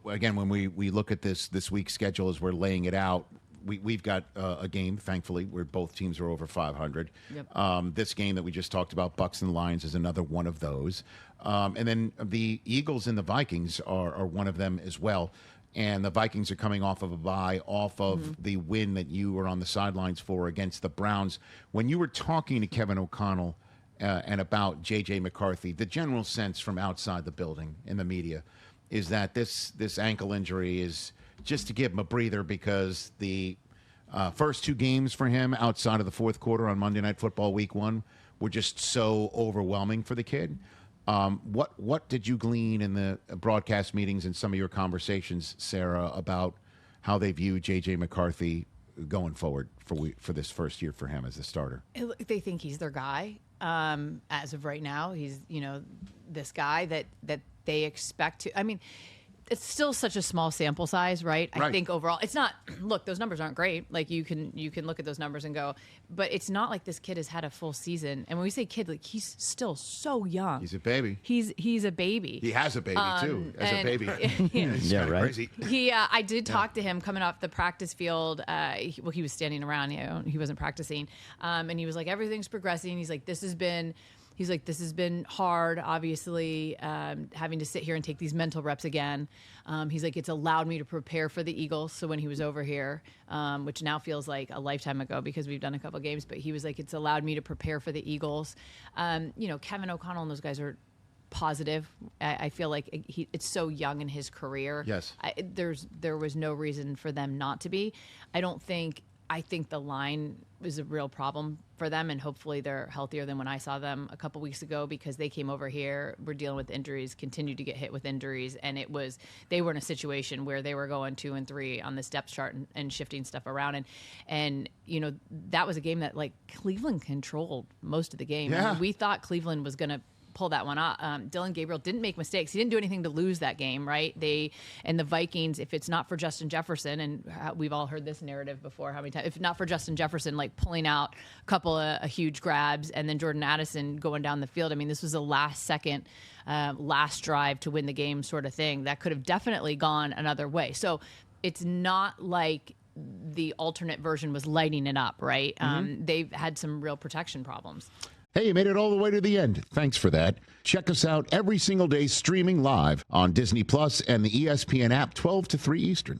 again, when we look at this week's schedule as we're laying it out, we've got a game, thankfully, where both teams are over 500. Yep. This game that we just talked about, Bucks and Lions, is another one of those. And then the Eagles and the Vikings are one of them as well. And the Vikings are coming off of a bye, off of the win that you were on the sidelines for against the Browns. When you were talking to Kevin O'Connell and about JJ McCarthy, the general sense from outside the building in the media is that this ankle injury is just to give him a breather because the first two games for him outside of the fourth quarter on Monday Night Football Week 1 were just so overwhelming for the kid. What did you glean in the broadcast meetings and some of your conversations, Sarah, about how they view J.J. McCarthy going forward for this first year for him as a starter? They think he's their guy. As of right now, he's this guy that they expect to. I mean, it's still such a small sample size, right? I think overall, it's not. Look, those numbers aren't great. Like you can look at those numbers and go, but it's not like this kid has had a full season. And when we say kid, like he's still so young. He's a baby. He's a baby. He has a baby too, as a baby. Yeah, right. Crazy. I did talk to him coming off the practice field. He was standing around. He wasn't practicing, and he was like, everything's progressing. He's like, this has been hard, obviously, having to sit here and take these mental reps again. He's like, it's allowed me to prepare for the Eagles. So when he was over here, which now feels like a lifetime ago because we've done a couple games, but he was like, it's allowed me to prepare for the Eagles. Kevin O'Connell and those guys are positive. I feel like it's so young in his career. Yes. There was no reason for them not to be. I think the line is a real problem for them, and hopefully they're healthier than when I saw them a couple weeks ago because they came over here, were dealing with injuries, continued to get hit with injuries, and they were in a situation where they were going 2 and 3 on this depth chart and shifting stuff around, and that was a game that like Cleveland controlled most of the game. Yeah. I mean, we thought Cleveland was going to pull that one out. Dylan Gabriel didn't make mistakes. He didn't do anything to lose that game, right? And the Vikings, if it's not for Justin Jefferson, and we've all heard this narrative before, how many times, if not for Justin Jefferson, like pulling out a couple of huge grabs and then Jordan Addison going down the field. I mean, this was a last drive to win the game sort of thing. That could have definitely gone another way. So it's not like the alternate version was lighting it up, right? They've had some real protection problems. Hey, you made it all the way to the end. Thanks for that. Check us out every single day streaming live on Disney Plus and the ESPN app 12 to 3 Eastern.